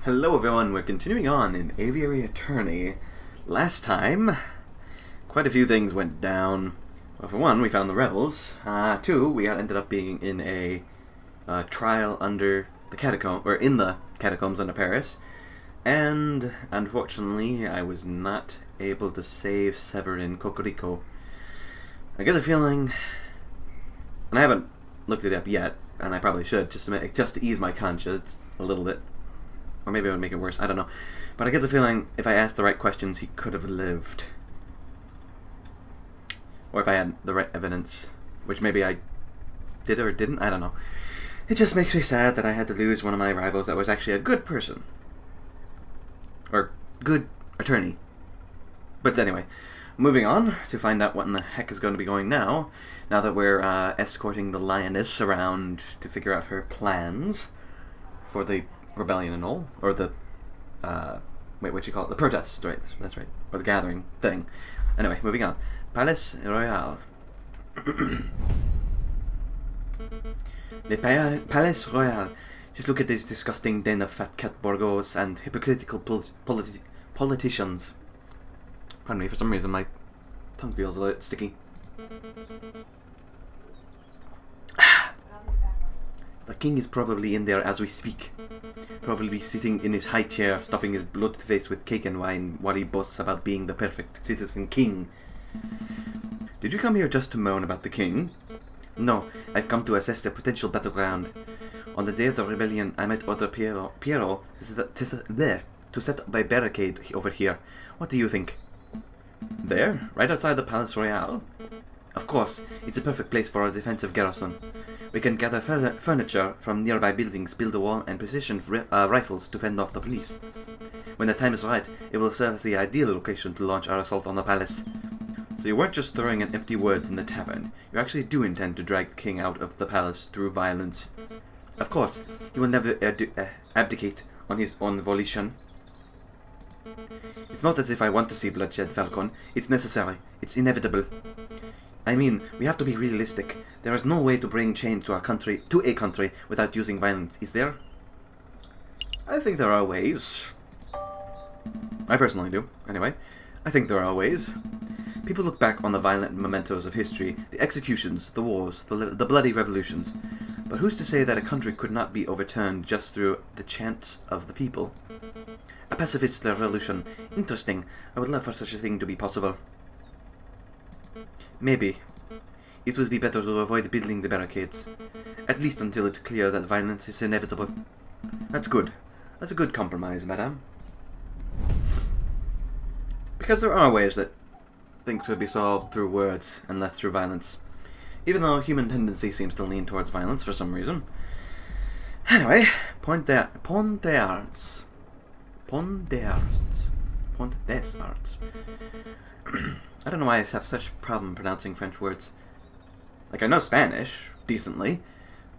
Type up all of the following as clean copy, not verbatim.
Hello everyone, we're continuing on in Aviary Attorney. Last time, quite a few things went down. Well, for one, we found the rebels. Two, we ended up being in a trial under the catacomb, or in the catacombs under Paris. And unfortunately, I was not able to save Severin Cocorico. I get the feeling, and I haven't looked it up yet, and I probably should, just to ease my conscience a little bit. Or maybe it would make it worse, I don't know. But I get the feeling if I asked the right questions, he could have lived. Or if I had the right evidence, which maybe I did or didn't, I don't know. It just makes me sad that I had to lose one of my rivals that was actually a good person. Or good attorney. But anyway, moving on to find out what in the heck is going to be going now. Now that we're escorting the lioness around to figure out her plans for the rebellion and all, or the wait, what you call it? The protest, right? That's right, or the gathering thing. Anyway, moving on. Palais Royal. Le Palais Royal. Just look at this disgusting den of fat cat bourgeois and hypocritical politicians. Pardon me, for some reason my tongue feels a little sticky. The king is probably in there as we speak. Probably sitting in his high chair, stuffing his bloated face with cake and wine while he boasts about being the perfect citizen king. Did you come here just to moan about the king? No, I've come to assess the potential battleground. On the day of the rebellion, I might order Piero to set up a barricade over here. What do you think? There? Right outside the Palais Royal? Of course, it's the perfect place for a defensive garrison. We can gather furniture from nearby buildings, build a wall, and position rifles to fend off the police. When the time is right, it will serve as the ideal location to launch our assault on the palace. So you weren't just throwing in empty words in the tavern. You actually do intend to drag the king out of the palace through violence. Of course, he will never abdicate on his own volition. It's not as if I want to see bloodshed, Falcon. It's necessary. It's inevitable. I mean, we have to be realistic. There is no way to bring change to a country without using violence, is there? I think there are ways. I personally do, anyway. I think there are ways. People look back on the violent mementos of history, the executions, the wars, the bloody revolutions. But who's to say that a country could not be overturned just through the chants of the people? A pacifist revolution. Interesting. I would love for such a thing to be possible. Maybe. It would be better to avoid building the barricades. At least until it's clear that violence is inevitable. That's good. That's a good compromise, madame. Because there are ways that things could be solved through words and less through violence. Even though human tendency seems to lean towards violence for some reason. Anyway, Pont des Arts. I don't know why I have such a problem pronouncing French words. Like, I know Spanish decently,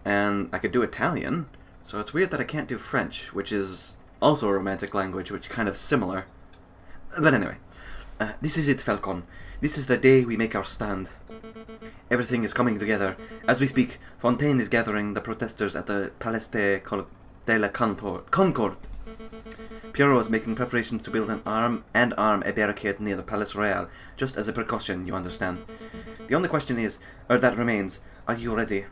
and I could do Italian, so it's weird that I can't do French, which is also a romantic language, which is kind of similar. But anyway, this is it, Falcon. This is the day we make our stand. Everything is coming together. As we speak, Fontaine is gathering the protesters at the Palais de la Concorde. Piero is making preparations to build an arm a barricade near the Palais Royal, just as a precaution, you understand. The only question is, or that remains, are you ready?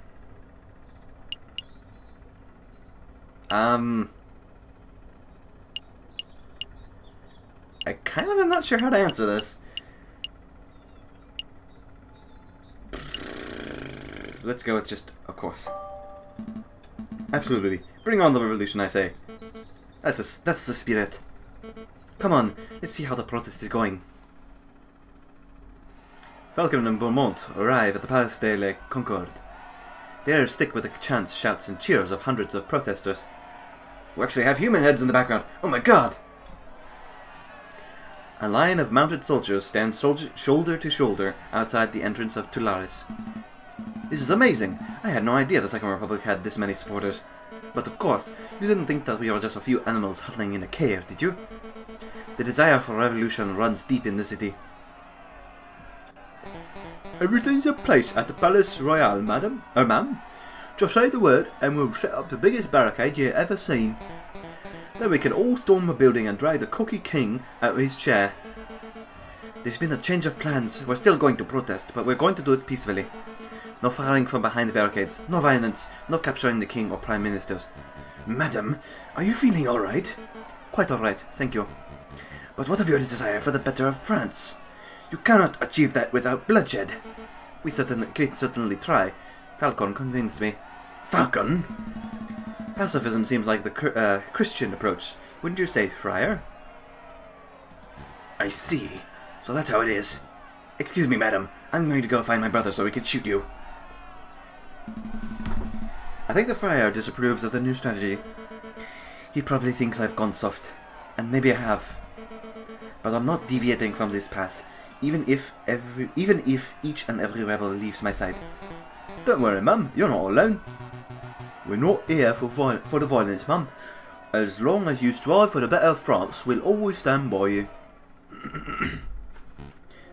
I kind of am not sure how to answer this. Let's go with just, of course. Absolutely. Bring on the revolution, I say. That's the spirit. Come on, let's see how the protest is going. Falcon and Beaumont arrive at the Palais de la Concorde. They are stick with the chants, shouts, and cheers of hundreds of protesters. We actually have human heads in the background. Oh my god! A line of mounted soldiers stands shoulder to shoulder outside the entrance of Tulares. This is amazing! I had no idea the Second Republic had this many supporters. But of course, you didn't think that we were just a few animals huddling in a cave, did you? The desire for revolution runs deep in the city. Everything's in place at the Palais Royal, madam. Ma'am. Just say the word and we'll set up the biggest barricade you've ever seen. Then we can all storm the building and drag the cocky king out of his chair. There's been a change of plans. We're still going to protest, but we're going to do it peacefully. No firing from behind the barricades, no violence, no capturing the king or prime ministers. Madam, are you feeling alright? Quite alright, thank you. But what of your desire for the better of France? You cannot achieve that without bloodshed. We can certainly try. Falcon convinced me. Falcon? Pacifism seems like the Christian approach. Wouldn't you say, Friar? I see. So that's how it is. Excuse me, madam. I'm going to go find my brother so we can shoot you. I think the Friar disapproves of the new strategy. He probably thinks I've gone soft. And maybe I have. But I'm not deviating from this path, even if each and every rebel leaves my side. Don't worry, Mum, you're not alone. We're not here for the violence, Mum. As long as you strive for the better of France, we'll always stand by you.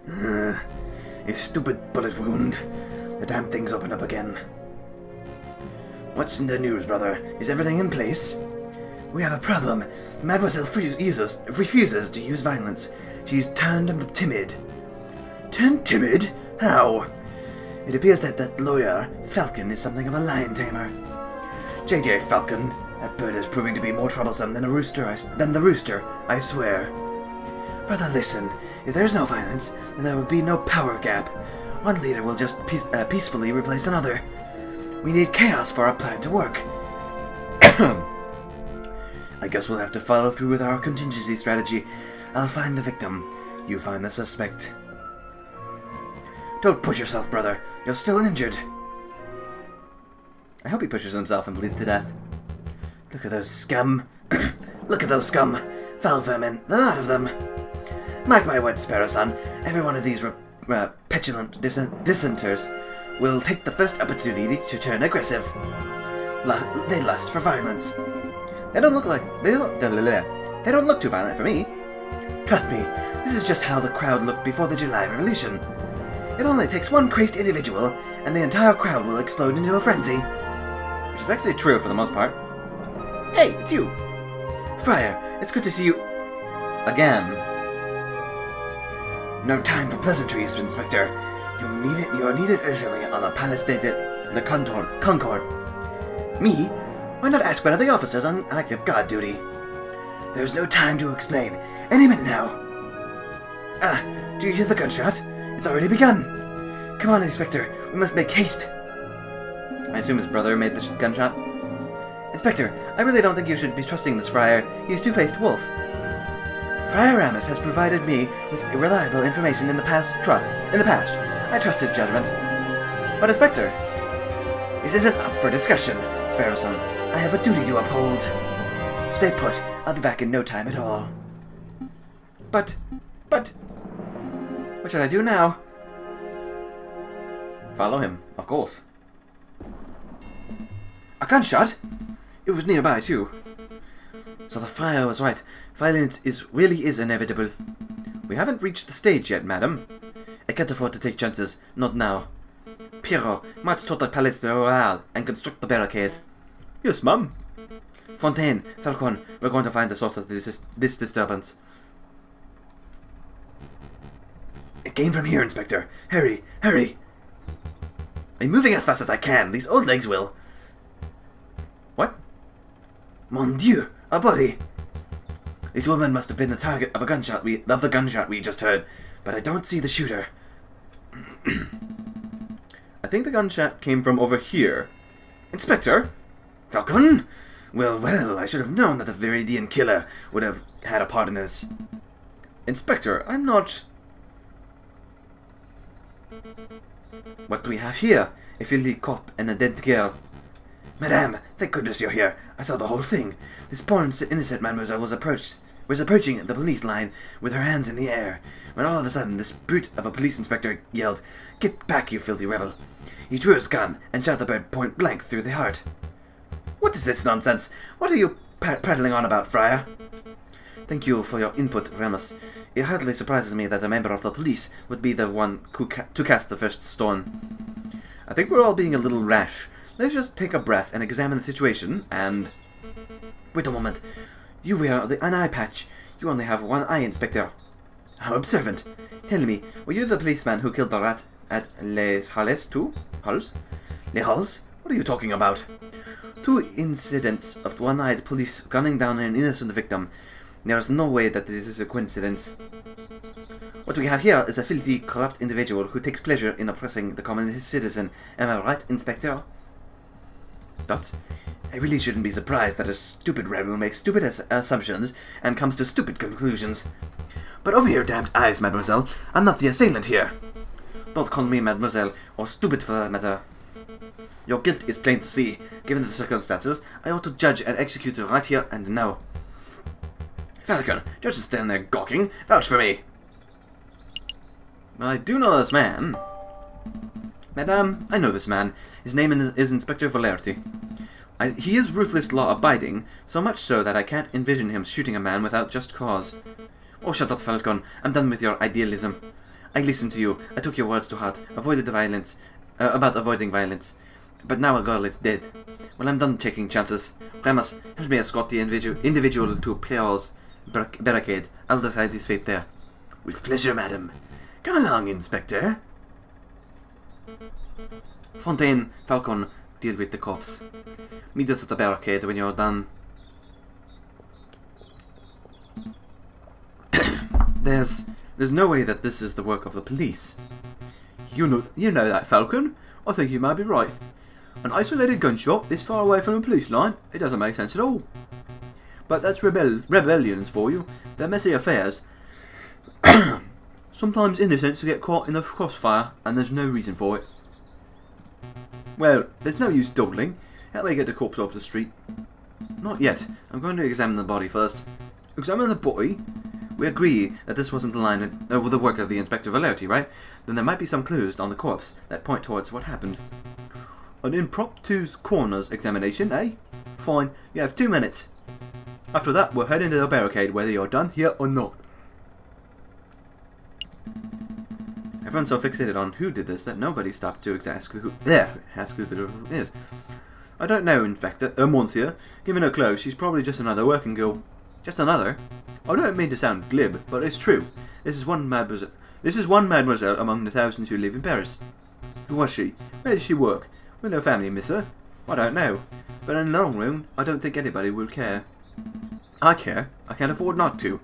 You stupid bullet wound. The damn thing's opened up again. What's in the news, brother? Is everything in place? We have a problem. Mademoiselle refuses to use violence. She's turned timid. Turned timid? How? It appears that lawyer, Falcon, is something of a lion tamer. J.J. Falcon, that bird is proving to be more troublesome than the rooster, I swear. Brother, listen. If there's no violence, then there will be no power gap. One leader will just peacefully replace another. We need chaos for our plan to work. I guess we'll have to follow through with our contingency strategy. I'll find the victim. You find the suspect. Don't push yourself, brother. You're still injured. I hope he pushes himself and bleeds to death. Look at those scum. Look at those scum. Foul vermin. The lot of them. Mark my words, Sparrow-son. Every one of these petulant dissenters will take the first opportunity to turn aggressive. They lust for violence. They don't look too violent for me. Trust me, this is just how the crowd looked before the July Revolution. It only takes one crazed individual, and the entire crowd will explode into a frenzy. Which is actually true for the most part. Hey, it's you! Friar, it's good to see you... again. No time for pleasantries, Inspector. You're needed urgently on the Palace de Concord. Me? Why not ask one of the officers on active guard duty? There's no time to explain. Any minute now. Ah, do you hear the gunshot? It's already begun. Come on, Inspector. We must make haste. I assume his brother made the gunshot. Inspector, I really don't think you should be trusting this friar. He's two-faced wolf. Friar Ramus has provided me with reliable information in the past. I trust his judgment. But Inspector, this isn't up for discussion, Sparrow-son. I have a duty to uphold. Stay put. I'll be back in no time at all. But... what should I do now? Follow him, of course. A gunshot? It was nearby, too. So the friar was right. Violence really is inevitable. We haven't reached the stage yet, madam. I can't afford to take chances. Not now. Pierrot, march toward the Palais Royal and construct the barricade. Yes, ma'am. Fontaine, Falcon, we're going to find the source of this disturbance. It came from here, Inspector. Hurry, hurry. I'm moving as fast as I can. These old legs will... What? Mon Dieu, a body. This woman must have been the target of the gunshot we just heard, but I don't see the shooter. I think the gunshot came from over here. Inspector? Falcon? Well, I should have known that the Viridian killer would have had a part in this. Inspector, I'm not... What do we have here? A filthy cop and a dead girl. Madame, thank goodness you're here. I saw the whole thing. This poor innocent mademoiselle was approaching the police line with her hands in the air, when all of a sudden this brute of a police inspector yelled, "Get back, you filthy rebel!" He drew his gun and shot the bird point blank through the heart. What is this nonsense? What are you prattling on about, Friar? Thank you for your input, Ramus. It hardly surprises me that a member of the police would be the one to cast the first stone. I think we're all being a little rash. Let's just take a breath and examine the situation, and... Wait a moment. You wear an eye patch. You only have one eye, Inspector. How observant. Tell me, were you the policeman who killed the rat at Les Halles too? Halles? Les Halles? What are you talking about? 2 incidents of one-eyed police gunning down an innocent victim. There is no way that this is a coincidence. What we have here is a filthy, corrupt individual who takes pleasure in oppressing the common citizen. Am I right, Inspector? But I really shouldn't be surprised that a stupid rebel makes stupid assumptions and comes to stupid conclusions. But open your damned eyes, mademoiselle. I'm not the assailant here. Don't call me mademoiselle, or stupid for that matter. Your guilt is plain to see. Given the circumstances, I ought to judge and execute you right here and now. Falcon, just stand there gawking. Vouch for me. I do know this man. Madame, I know this man. His name is Inspector Valerti. He is ruthless, law-abiding, so much so that I can't envision him shooting a man without just cause. Oh, shut up, Falcon. I'm done with your idealism. I listened to you. I took your words to heart. Avoiding violence. But now a girl is dead. Well, I'm done taking chances. Remus, help me escort the individual to Pierre's barricade. I'll decide his fate there. With pleasure, madam. Come along, Inspector. Fontaine, Falcon, deal with the corpse. Meet us at the barricade when you're done. There's no way that this is the work of the police. You know that, Falcon. I think you might be right. An isolated gunshot this far away from a police line, it doesn't make sense at all. But that's rebellions for you. They're messy affairs. Sometimes innocents get caught in the crossfire, and there's no reason for it. Well, there's no use dawdling. Help me get the corpse off the street. Not yet. I'm going to examine the body first. Examine the body? We agree that this wasn't in line with the work of the Inspector Valerti, right? Then there might be some clues on the corpse that point towards what happened. An impromptu coroner's examination, eh? Fine. You have 2 minutes. After that, we'll head into the barricade, whether you're done here or not. Everyone's so fixated on who did this that nobody stopped to ask who the is. I don't know, Inspector, Monsieur. Given her clothes, she's probably just another working girl. Just another? I don't mean to sound glib, but it's true. This is one mademoiselle among the thousands who live in Paris. Who was she? Where did she work? Will her family miss her? I don't know. But in the long run, I don't think anybody will care. I care. I can't afford not to.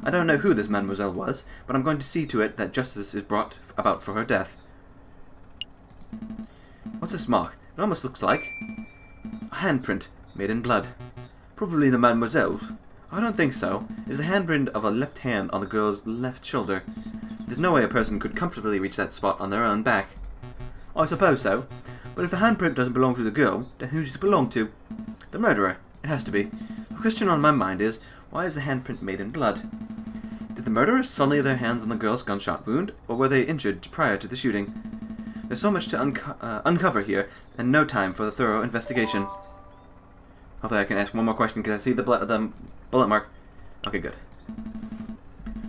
I don't know who this mademoiselle was, but I'm going to see to it that justice is brought about for her death. What's this mark? It almost looks like a handprint made in blood. Probably the mademoiselle's. I don't think so. It's the handprint of a left hand on the girl's left shoulder. There's no way a person could comfortably reach that spot on their own back. I suppose so. But if the handprint doesn't belong to the girl, then who does it belong to? The murderer. It has to be. The question on my mind is, why is the handprint made in blood? Did the murderers sully their hands on the girl's gunshot wound, or were they injured prior to the shooting? There's so much to uncover here, and no time for the thorough investigation. Hopefully I can ask one more question because I see the bullet mark. Okay, good.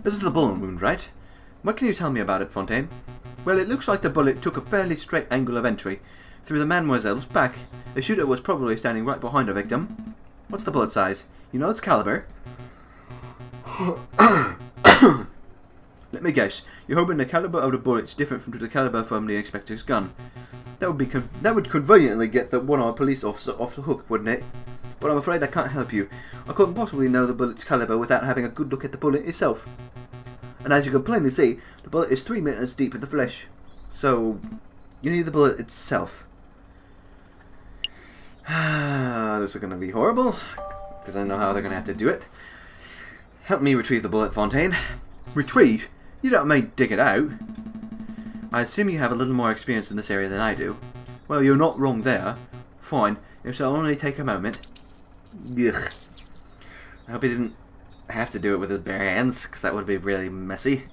This is the bullet wound, right? What can you tell me about it, Fontaine? Well, it looks like the bullet took a fairly straight angle of entry, through the mademoiselle's back. The shooter was probably standing right behind her victim. What's the bullet size? You know its caliber? Let me guess. You're hoping the caliber of the bullet's different from the caliber from the inspector's gun. That would conveniently get the one-eyed police officer off the hook, wouldn't it? But I'm afraid I can't help you. I couldn't possibly know the bullet's caliber without having a good look at the bullet itself. And as you can plainly see, the bullet is 3 meters deep in the flesh. So, you need the bullet itself. This is going to be horrible, because I know how they're going to have to do it. Help me retrieve the bullet, Fontaine. Retrieve? You don't mean dig it out? I assume you have a little more experience in this area than I do. Well, you're not wrong there. Fine, it shall only take a moment. Ugh. I hope he didn't have to do it with his bare hands, because that would be really messy.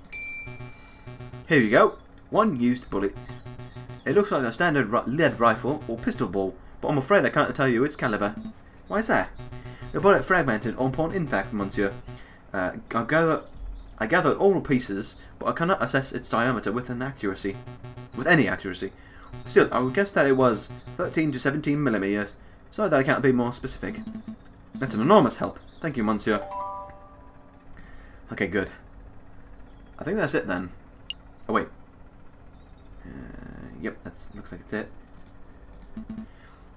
Here you go. One used bullet. It looks like a standard lead rifle or pistol ball, but I'm afraid I can't tell you its caliber. Why is that? The bullet fragmented upon impact, monsieur. I gathered all the pieces, but I cannot assess its diameter with any accuracy. Still, I would guess that it was 13 to 17 millimeters, so that I can't be more specific. That's an enormous help. Thank you, monsieur. Okay, good. I think that's it then. Oh, wait. Yep, that looks like it's it.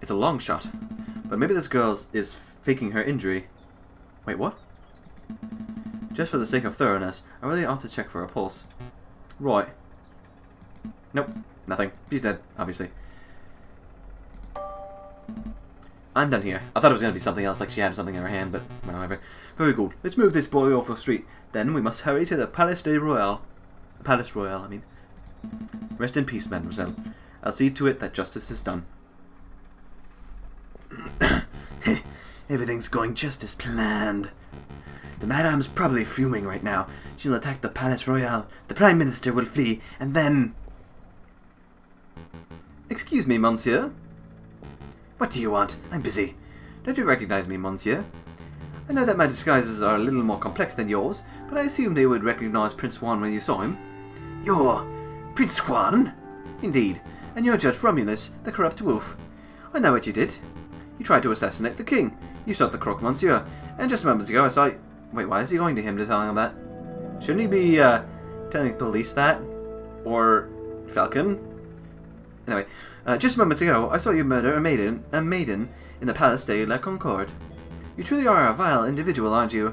It's a long shot. But maybe this girl is faking her injury. Wait, what? Just for the sake of thoroughness, I really ought to check for a pulse. Right. Nope, nothing. She's dead, obviously. I'm done here. I thought it was going to be something else, like she had something in her hand, but whatever. Very good. Let's move this boy off the street. Then we must hurry to the Palais Royal. Palace Royal, I mean. Rest in peace, mademoiselle. I'll see to it that justice is done. Everything's going just as planned. The madame's probably fuming right now. She'll attack the Palais Royal. The Prime Minister will flee, and then... Excuse me, monsieur. What do you want? I'm busy. Don't you recognize me, monsieur? I know that my disguises are a little more complex than yours, but I assumed they would recognize Prince Juan when you saw him. You're... Prince Juan? Indeed. And you're Judge Romulus, the corrupt wolf. I know what you did. You tried to assassinate the king. You shot the crook, monsieur. And just moments ago I saw... Wait, why is he going to him to tell him that? Shouldn't he be, telling police that? Or... Falcon? Anyway, just moments ago, I saw you murder a maiden in the Palace de la Concorde. You truly are a vile individual, aren't you?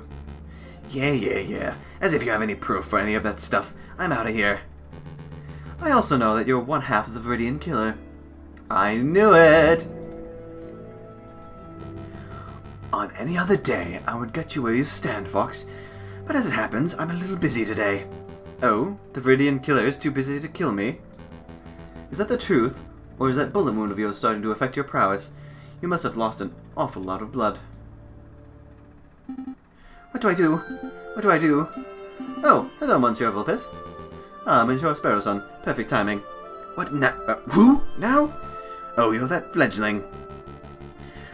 Yeah. As if you have any proof for any of that stuff. I'm out of here. I also know that you're one half of the Viridian Killer. I knew it! On any other day, I would get you where you stand, Fox. But as it happens, I'm a little busy today. Oh, the Viridian Killer is too busy to kill me? Is that the truth, or is that bullet wound of yours starting to affect your prowess? You must have lost an awful lot of blood. What do I do? What do I do? Oh, hello, Monsieur Vulpes. Ah, Monsieur Sparrowson. Perfect timing. What now? Who? Now? Oh, you're that fledgling.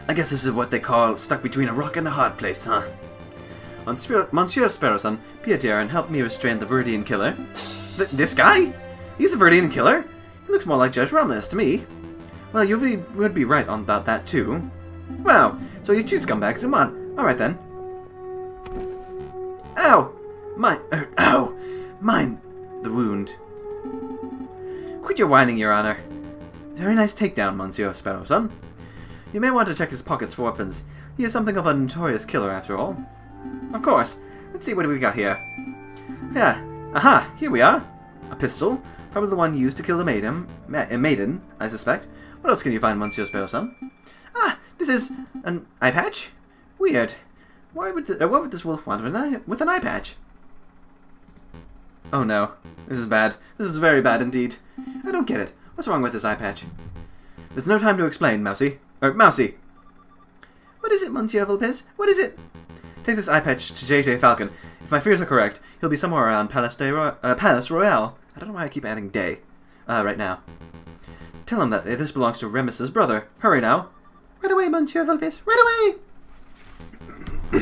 I guess this is what they call stuck between a rock and a hard place, huh? Monsieur Sparrowson, Pieter, and help me restrain the Viridian Killer. This guy? He's the Viridian Killer? He looks more like Judge Romulus to me. Well, you would be right on about that, too. Wow, so he's two scumbags in one. Alright then. Ow! Ow! Mine the wound. Quit your whining, Your Honor. Very nice takedown, Monsieur Sparrowson. You may want to check his pockets for weapons. He is something of a notorious killer, after all. Of course. Let's see what we got here. Yeah. Aha! Here we are. A pistol. Probably the one used to kill the maiden, I suspect. What else can you find, Monsieur Sparrowson? Ah! This is an eye patch? Weird. What would this wolf want with an eye patch? Oh no. This is bad. This is very bad indeed. I don't get it. What's wrong with this eye patch? There's no time to explain, Mousy. Mousy! What is it, Monsieur Vulpes? What is it? Take this eye patch to J.J. Falcon. If my fears are correct, he'll be somewhere around Palace Royal. I don't know why I keep adding day. Right now. Tell him that this belongs to Remus's brother. Hurry now. Right away, Monsieur Vulpes. Right away!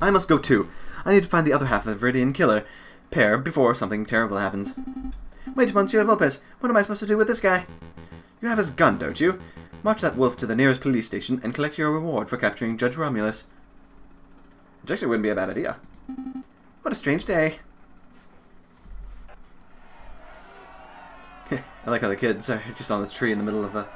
I must go too. I need to find the other half of the Viridian Killer pair before something terrible happens. Wait, Monsieur Vulpes. What am I supposed to do with this guy? You have his gun, don't you? March that wolf to the nearest police station and collect your reward for capturing Judge Romulus. Which actually wouldn't be a bad idea. What a strange day. I like how the kids are just on this tree in the middle of a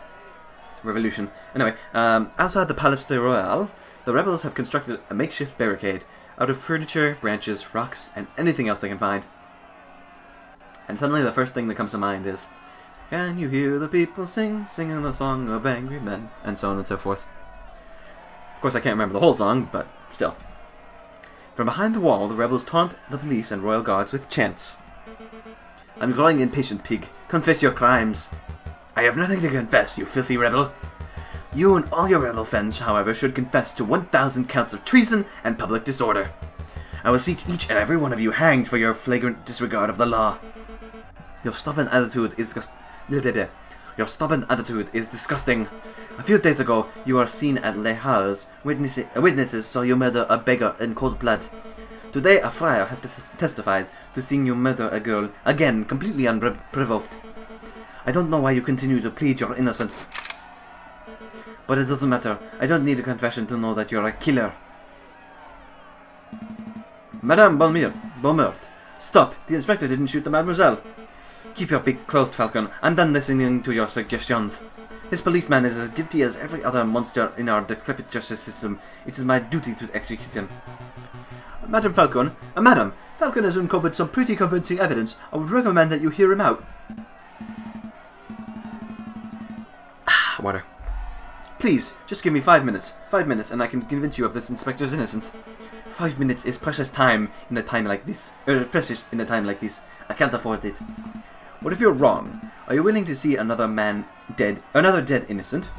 revolution. Anyway, outside the Palais Royal, the rebels have constructed a makeshift barricade out of furniture, branches, rocks, and anything else they can find. And suddenly the first thing that comes to mind is, can you hear the people singing the song of angry men, and so on and so forth. Of course I can't remember the whole song, but still. From behind the wall, the rebels taunt the police and royal guards with chants. I'm growing impatient, pig. Confess your crimes. I have nothing to confess, you filthy rebel. You and all your rebel friends, however, should confess to 1,000 counts of treason and public disorder. I will see each and every one of you hanged for your flagrant disregard of the law. Your stubborn attitude is disgusting. A few days ago, you were seen at Les Halles. Witnesses saw you murder a beggar in cold blood. Today, a friar has testified to seeing you murder a girl, again, completely unprovoked. I don't know why you continue to plead your innocence. But it doesn't matter. I don't need a confession to know that you're a killer. Madame Beaumont, stop! The inspector didn't shoot the mademoiselle. Keep your beak closed, Falcon. I'm done listening to your suggestions. This policeman is as guilty as every other monster in our decrepit justice system. It is my duty to execute him. Madam, Falcon has uncovered some pretty convincing evidence. I would recommend that you hear him out. Water. Please, just give me 5 minutes. 5 minutes, and I can convince you of this inspector's innocence. 5 minutes is precious time in a time like this. Precious in a time like this. I can't afford it. What if you're wrong? Are you willing to see another man dead? Another dead innocent?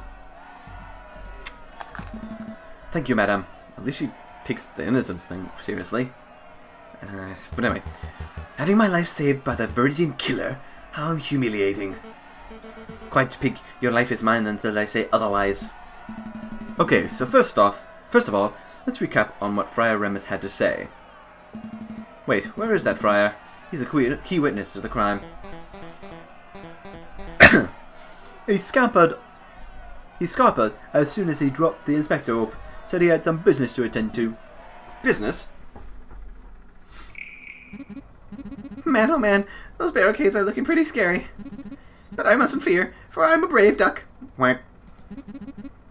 Thank you, madam. At least she takes the innocence thing seriously. But anyway. Having my life saved by the virgin killer? How humiliating. Quite to pick, your life is mine until I say otherwise. Okay, so first of all, let's recap on what Friar Remus had to say. Wait, where is that friar? He's a key witness to the crime. He scampered as soon as he dropped the inspector off. Said he had some business to attend to. Business? Man, oh man, those barricades are looking pretty scary. But I mustn't fear, for I'm a brave duck. Quack.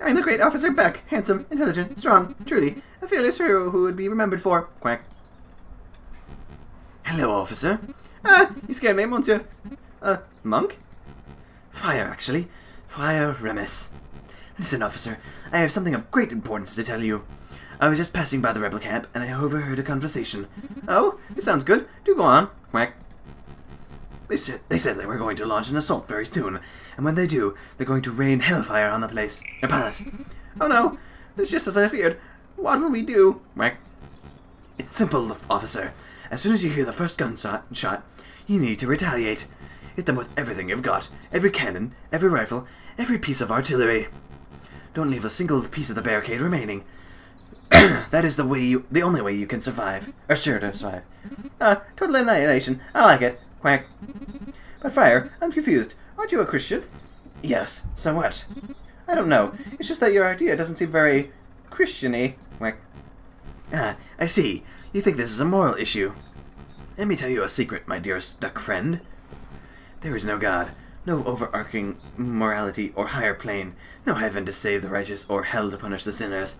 I'm the great Officer Beck, handsome, intelligent, strong, truly, a fearless hero who would be remembered for. Quack. Hello, officer. You scared me, monsieur. Monk? Friar, actually. Friar Remus. Listen, officer, I have something of great importance to tell you. I was just passing by the rebel camp, and I overheard a conversation. Oh, it sounds good. Do go on. Quack. They said they were going to launch an assault very soon, and when they do, they're going to rain hellfire on the palace. Oh no, it's just as I feared. What'll we do? Quack. It's simple, officer. As soon as you hear the first gunshot, you need to retaliate. Hit them with everything you've got. Every cannon, every rifle, every piece of artillery. Don't leave a single piece of the barricade remaining. That is the only way you can survive. Or sure to survive. Total annihilation. I like it. Quack. But Friar, I'm confused. Aren't you a Christian? Yes. So what? I don't know. It's just that your idea doesn't seem very Christian-y. Quack. I see. You think this is a moral issue. Let me tell you a secret, my dearest duck friend. There is no God, no overarching morality or higher plane, no heaven to save the righteous or hell to punish the sinners.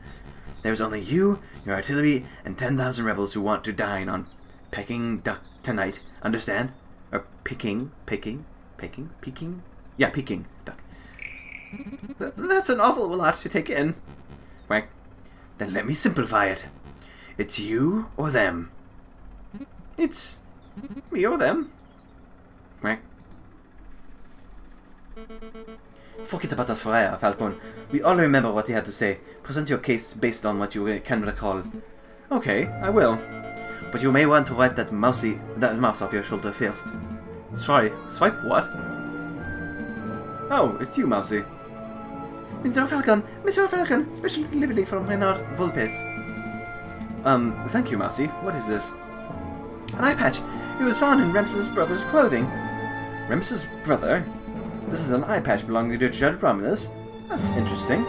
There's only you, your artillery, and 10,000 rebels who want to dine on Peking duck tonight. Understand? Or Peking? Yeah, Peking duck. That's an awful lot to take in. Quack. Then let me simplify it. It's you or them. It's me or them. Quack. Forget about the friar, Falcon. We all remember what he had to say. Present your case based on what you can recall. Okay, I will. But you may want to wipe that mouse off your shoulder first. Sorry, swipe what? Oh, it's you, Mousy. Mr. Falcon, special delivery from Renard Volpes. Thank you, Mousy. What is this? An eye patch. It was found in Remus's brother's clothing. Remus's brother? This is an eye patch belonging to Judge Romulus. That's interesting.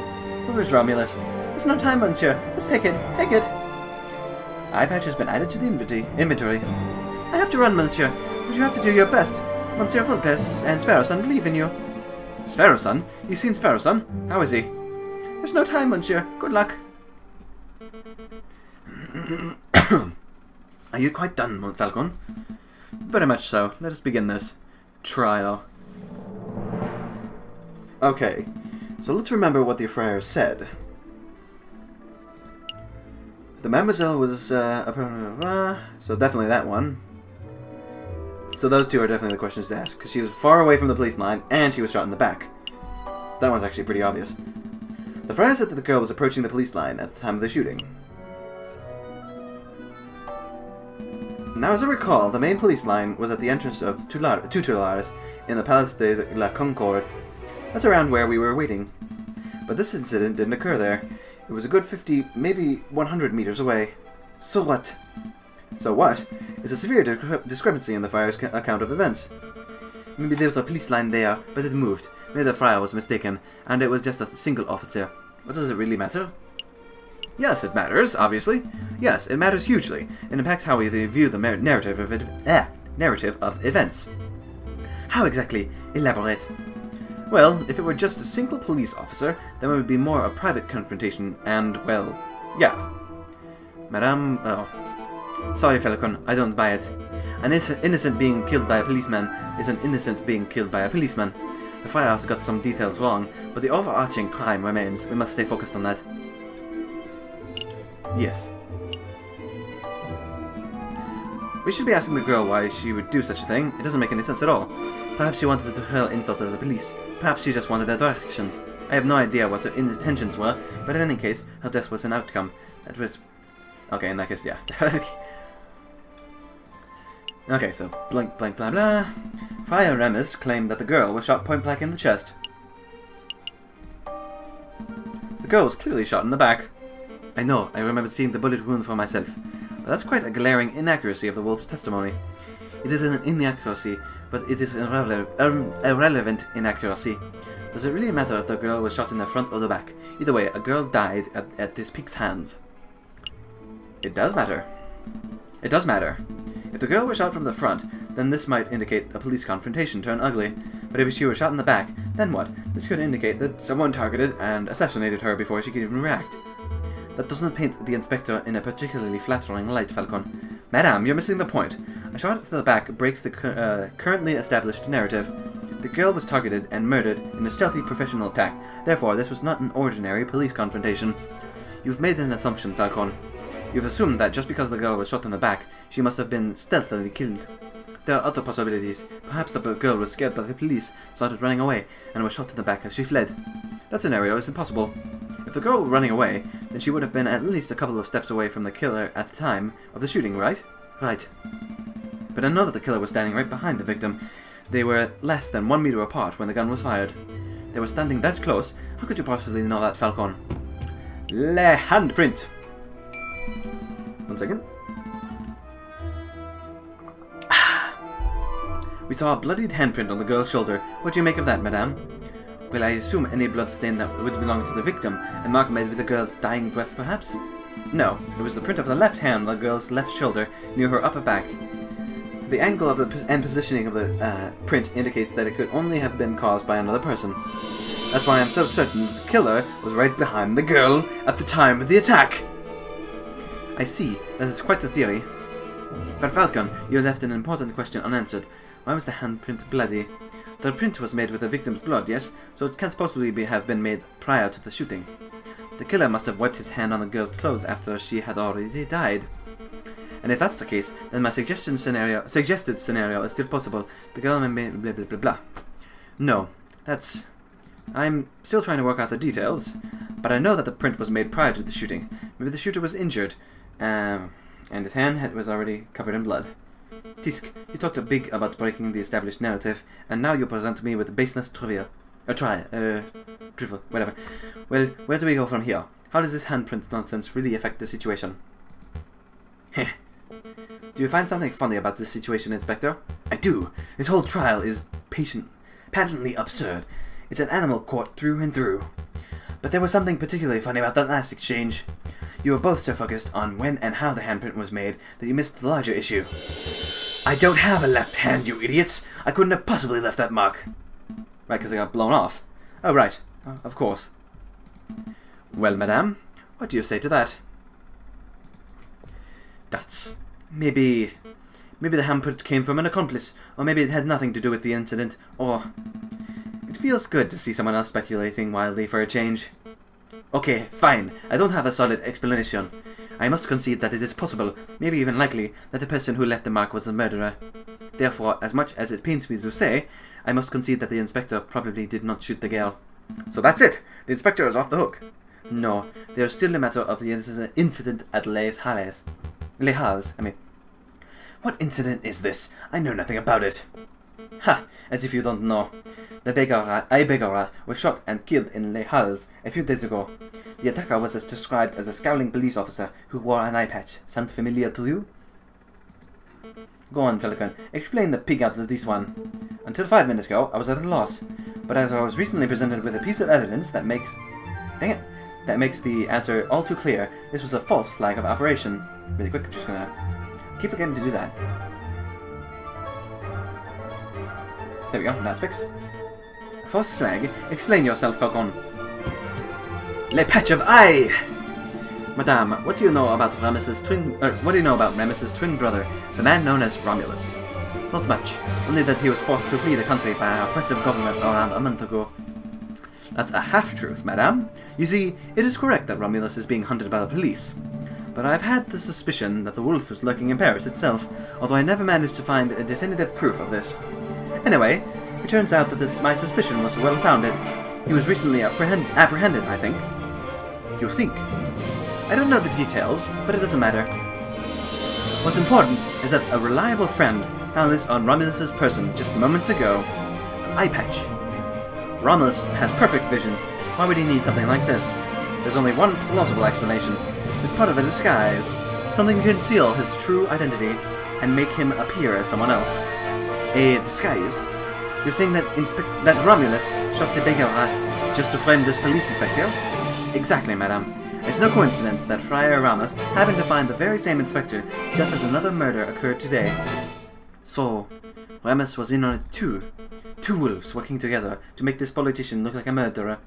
Who is Romulus? There's no time, monsieur. Let's take it. Take it. Eye patch has been added to the inventory. I have to run, monsieur, but you have to do your best. Monsieur Vulpes and Sparrowson believe in you. Sparrowson? You've seen Sparrowson? How is he? There's no time, monsieur. Good luck. Are you quite done, Falcon? Very much so. Let us begin this trial. Okay, so let's remember what the friar said. The mademoiselle was, so definitely that one. So those two are definitely the questions to ask, because she was far away from the police line, and she was shot in the back. That one's actually pretty obvious. The friar said that the girl was approaching the police line at the time of the shooting. Now, as I recall, the main police line was at the entrance of Tutelares in the Place de la Concorde. That's around where we were waiting. But this incident didn't occur there. It was a good 50, maybe 100 meters away. So what? So what? Is a severe discrepancy in the friar's account of events. Maybe there was a police line there, but it moved. Maybe the friar was mistaken, and it was just a single officer. What does it really matter? Yes, it matters, obviously. Yes, it matters hugely. It impacts how we view the narrative of events. How exactly? Elaborate. Well, if it were just a single police officer, then it would be more a private confrontation and, well, yeah. Madame, oh. Sorry, Falcon, I don't buy it. An innocent being killed by a policeman is an innocent being killed by a policeman. The firehouse got some details wrong, but the overarching crime remains. We must stay focused on that. Yes. We should be asking the girl why she would do such a thing. It doesn't make any sense at all. Perhaps she wanted to hurl insult at the police. Perhaps she just wanted their directions. I have no idea what her intentions were, but in any case, her death was an outcome. That was... Okay, in that case, yeah. Okay, so, blank, blank, blah, blah. Friar Remus claimed that the girl was shot point-blank in the chest. The girl was clearly shot in the back. I know, I remember seeing the bullet wound for myself. But that's quite a glaring inaccuracy of the wolf's testimony. It is an inaccuracy, but it is irrelevant inaccuracy. Does it really matter if the girl was shot in the front or the back? Either way, a girl died at this pig's hands. It does matter. It does matter. If the girl was shot from the front, then this might indicate a police confrontation turned ugly. But if she was shot in the back, then what? This could indicate that someone targeted and assassinated her before she could even react. That doesn't paint the inspector in a particularly flattering light, Falcon. Madame, you're missing the point. A shot to the back breaks the currently established narrative. The girl was targeted and murdered in a stealthy professional attack. Therefore, this was not an ordinary police confrontation. You've made an assumption, Falcon. You've assumed that just because the girl was shot in the back, she must have been stealthily killed. There are other possibilities. Perhaps the girl was scared by the police, started running away, and was shot in the back as she fled. That scenario is impossible. If the girl were running away, then she would have been at least a couple of steps away from the killer at the time of the shooting, right? Right. But I know that the killer was standing right behind the victim. They were less than 1 meter apart when the gun was fired. They were standing that close. How could you possibly know that, Falcon? Le handprint! 1 second. We saw a bloodied handprint on the girl's shoulder. What do you make of that, madame? Well, I assume any blood stain that would belong to the victim, and mark made with the girl's dying breath, perhaps? No, it was the print of the left hand on the girl's left shoulder, near her upper back. The angle of the and positioning of the print indicates that it could only have been caused by another person. That's why I'm so certain the killer was right behind the girl at the time of the attack. I see, that is quite the theory. But Falcon, you left an important question unanswered. Why was the handprint bloody? The print was made with the victim's blood, yes, so it can't possibly have been made prior to the shooting. The killer must have wiped his hand on the girl's clothes after she had already died. And if that's the case, then my suggested scenario is still possible. The girl may blah blah blah blah. No, that's... I'm still trying to work out the details, but I know that the print was made prior to the shooting. Maybe the shooter was injured, and his hand was already covered in blood. Tisk, you talked big about breaking the established narrative, and now you present me with baseless trivia. Trivial, whatever. Well, where do we go from here? How does this handprint nonsense really affect the situation? Heh. Do you find something funny about this situation, Inspector? I do. This whole trial is patently absurd. It's an animal court through and through. But there was something particularly funny about that last exchange. You were both so focused on when and how the handprint was made that you missed the larger issue. I don't have a left hand, you idiots! I couldn't have possibly left that mark. Right, because I got blown off. Oh, right. Of course. Well, madame, what do you say to that? That's... Maybe the handprint came from an accomplice, or maybe it had nothing to do with the incident, or... It feels good to see someone else speculating wildly for a change. Okay, fine. I don't have a solid explanation. I must concede that it is possible, maybe even likely, that the person who left the mark was the murderer. Therefore, as much as it pains me to say, I must concede that the inspector probably did not shoot the girl. So that's it! The inspector is off the hook. No, there is still a matter of the incident at Les Halles. What incident is this? I know nothing about it. Ha! As if you don't know. The beggar was shot and killed in Les Halles a few days ago. The attacker was described as a scowling police officer who wore an eye patch. Sound familiar to you? Go on, Falcon. Explain the pig out of this one. Until 5 minutes ago, I was at a loss. But as I was recently presented with a piece of evidence that makes... Dang it! that makes the answer all too clear. This was a false flag of operation. Really quick, I'm just gonna keep forgetting to do that. There we go, now it's fixed. False flag? Explain yourself, Falcon. Le patch of eye! Madame, what do you know about Ramesses' twin brother, the man known as Romulus? Not much, only that he was forced to flee the country by our oppressive government around a month ago. That's a half-truth, madame. You see, it is correct that Romulus is being hunted by the police. But I've had the suspicion that the wolf was lurking in Paris itself, although I never managed to find a definitive proof of this. Anyway, it turns out that my suspicion was well-founded. He was recently apprehended, I think. You think? I don't know the details, but it doesn't matter. What's important is that a reliable friend found this on Romulus's person just moments ago. Eye patch. Romulus has perfect vision. Why would he need something like this? There's only one plausible explanation. It's part of a disguise. Something to conceal his true identity and make him appear as someone else. A disguise? You're saying that Romulus shot the beggar rat just to frame this police inspector? Exactly, madame. It's no coincidence that Friar Ramus happened to find the very same inspector just as another murder occurred today. So, Ramus was in on it too. Two wolves working together to make this politician look like a murderer.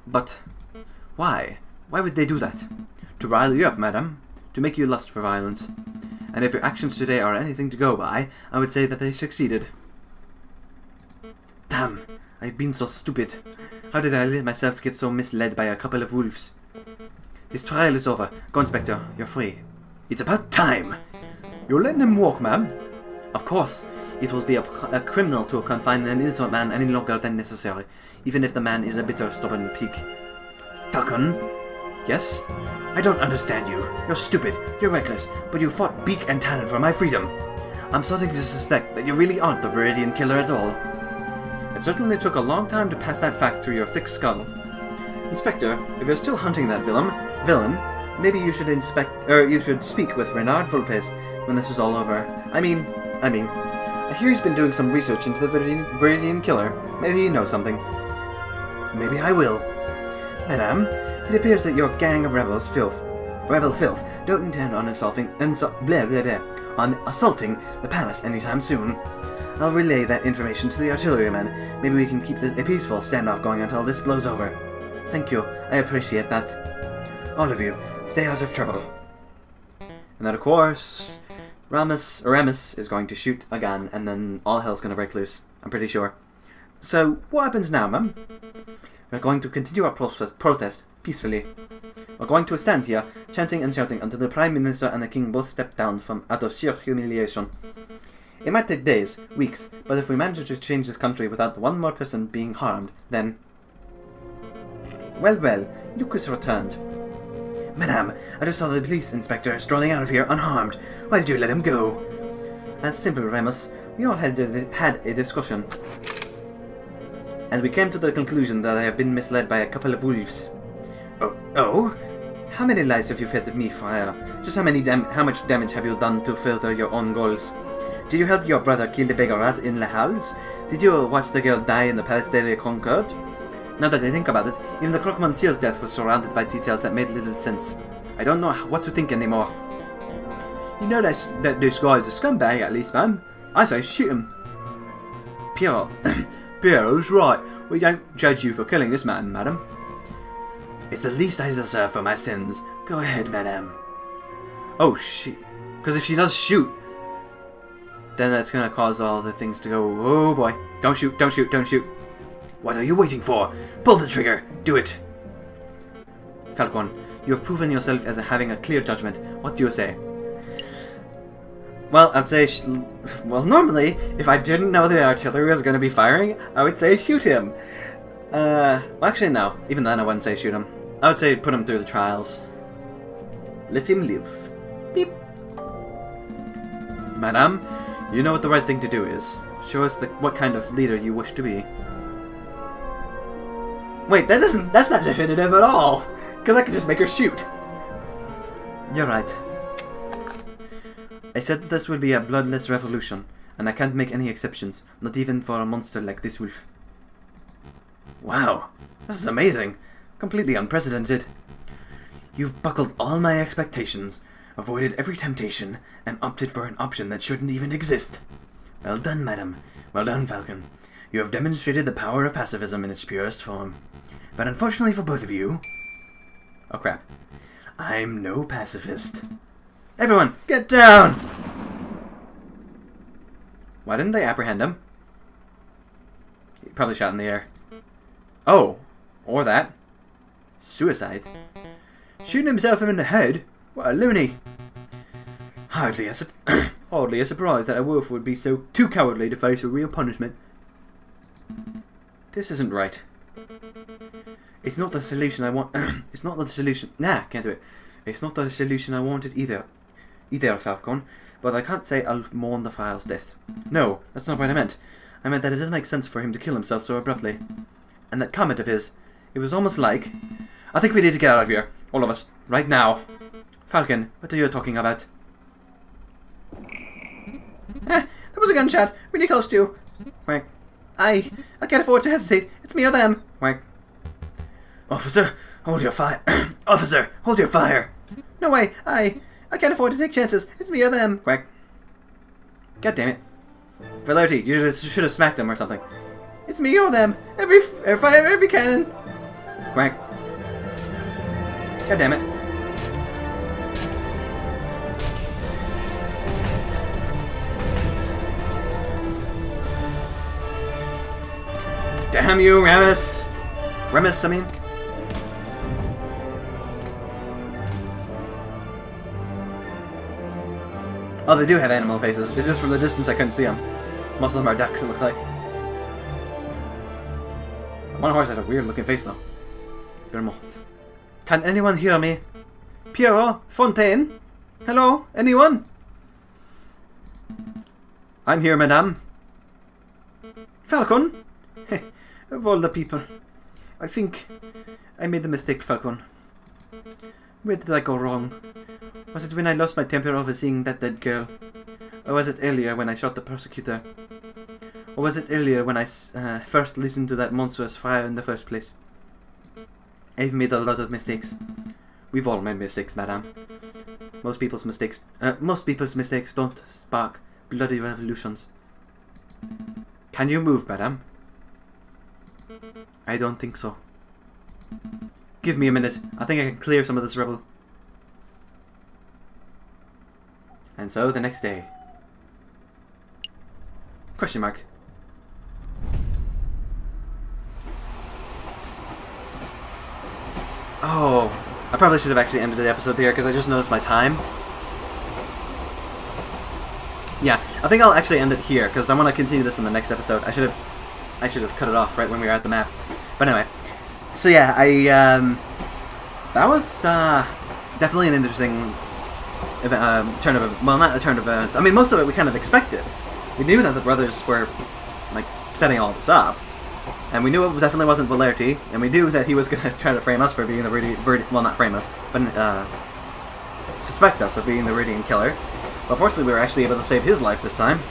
But why? Why would they do that? To rile you up, madam. To make you lust for violence. And if your actions today are anything to go by, I would say that they succeeded. Damn, I've been so stupid. How did I let myself get so misled by a couple of wolves? This trial is over. Go, Inspector. You're free. It's about time! You're letting him walk, ma'am? Of course. It will be a criminal to confine an innocent man any longer than necessary, even if the man is a bitter, stubborn pig. Falcon? Yes? I don't understand you. You're stupid. You're reckless. But you fought beak and talon for my freedom. I'm starting to suspect that you really aren't the Viridian killer at all. It certainly took a long time to pass that fact through your thick skull. Inspector, if you're still hunting that villain, maybe you should speak with Renard Vulpes when this is all over. I mean, I hear he's been doing some research into the Viridian killer. Maybe he knows something. Maybe I will. Madame, it appears that your gang of rebel filth, don't intend on assaulting the palace anytime soon. I'll relay that information to the artillerymen. Maybe we can keep a peaceful standoff going until this blows over. Thank you. I appreciate that. All of you, stay out of trouble. And then, of course, Ramus is going to shoot a gun, and then all hell's going to break loose. I'm pretty sure. So, what happens now, ma'am? We're going to continue our protest peacefully. We're going to stand here, chanting and shouting until the Prime Minister and the King both step down out of sheer humiliation. It might take days, weeks, but if we manage to change this country without one more person being harmed, then... Well, look who's returned. Madame, I just saw the police inspector strolling out of here unharmed. Why did you let him go? That's simple, Remus. We all had a discussion. And we came to the conclusion that I have been misled by a couple of wolves. Oh? How many lies have you fed me, Friar? Just how much damage have you done to further your own goals? Did you help your brother kill the beggar rat in Les Halles? Did you watch the girl die in the Place de la Concorde? Now that I think about it, even the Croque Monsieur's death was surrounded by details that made little sense. I don't know what to think anymore. You know that this guy is a scumbag, at least, ma'am. I say shoot him. Pierre's right. We don't judge you for killing this man, madam. It's the least I deserve for my sins. Go ahead, madam. Oh, shit. Because if she does shoot, then that's going to cause all the things to go, oh boy. Don't shoot. What are you waiting for? Pull the trigger. Do it. Falcon, you have proven yourself as having a clear judgment. What do you say? Well, I'd say... normally, if I didn't know the artillery was going to be firing, I would say shoot him. Well, actually, no. Even then, I wouldn't say shoot him. I would say put him through the trials. Let him live. Beep. Madame, you know what the right thing to do is. Show us what kind of leader you wish to be. Wait, that's not definitive at all! Because I could just make her shoot. You're right. I said that this would be a bloodless revolution, and I can't make any exceptions, not even for a monster like this wolf. Wow, This is amazing. Completely unprecedented. You've buckled all my expectations, avoided every temptation, and opted for an option that shouldn't even exist. Well done, madam. Well done, Falcon. You have demonstrated the power of pacifism in its purest form. But unfortunately for both of you... Oh, crap. I'm no pacifist. Everyone, get down! Why didn't they apprehend him? He probably shot in the air. Oh, or that. Suicide. Shooting himself in the head? What a loony. Hardly a surprise that a wolf would be too cowardly to face a real punishment. This isn't right. It's not the solution I want. It's not the solution. Nah, can't do it. It's not the solution I wanted either, Falcon. But I can't say I'll mourn the file's death. No, that's not what I meant. I meant that it doesn't make sense for him to kill himself so abruptly. And that comment of his, it was almost like... I think we need to get out of here. All of us. Right now. Falcon, what are you talking about? That was a gunshot. Really close to. Whack. I can't afford to hesitate. It's me or them. Whack. Officer, hold your fire. Officer, hold your fire. No way. I can't afford to take chances. It's me or them. Quack. God damn it. Velarity, you should have smacked him or something. It's me or them. Fire every cannon. Quack. God damn it. Damn you, Remus. Remus, I mean. Oh, they do have animal faces. It's just from the distance I couldn't see them. Most of them are ducks, it looks like. One horse had a weird looking face though. Can anyone hear me? Pierrot? Fontaine? Hello? Anyone? I'm here, madame. Falcon? Of all the people. I think I made the mistake, Falcon. Where did I go wrong? Was it when I lost my temper over seeing that dead girl? Or was it earlier when I shot the prosecutor? Or was it earlier when I first listened to that monstrous fire in the first place? I've made a lot of mistakes. We've all made mistakes, madame. Most people's mistakes don't spark bloody revolutions. Can you move, madame? I don't think so. Give me a minute. I think I can clear some of this rubble. And so, the next day. Question mark. Oh, I probably should have actually ended the episode there because I just noticed my time. Yeah, I think I'll actually end it here because I want to continue this in the next episode. I should have cut it off right when we were at the map. But anyway, so yeah, that was definitely an interesting turn of, well, not a turn of events. I mean, most of it we kind of expected. We knew that the brothers were like setting all this up, and we knew it definitely wasn't Valerty, and we knew that he was going to try to frame us for being the well, not frame us, but suspect us of being the Viridian killer. But fortunately, we were actually able to save his life this time.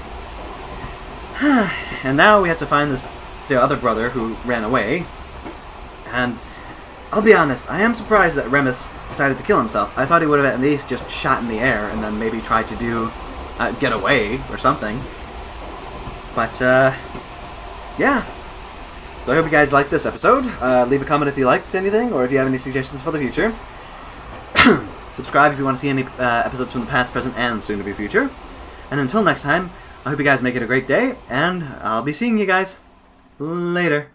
And now we have to find the other brother who ran away. And I'll be honest, I am surprised that Remus decided to kill himself. I thought he would have at least just shot in the air and then maybe tried to get away or something. But, yeah. So I hope you guys liked this episode. Leave a comment if you liked anything or if you have any suggestions for the future. Subscribe if you want to see any episodes from the past, present, and soon-to-be future. And until next time, I hope you guys make it a great day, and I'll be seeing you guys later.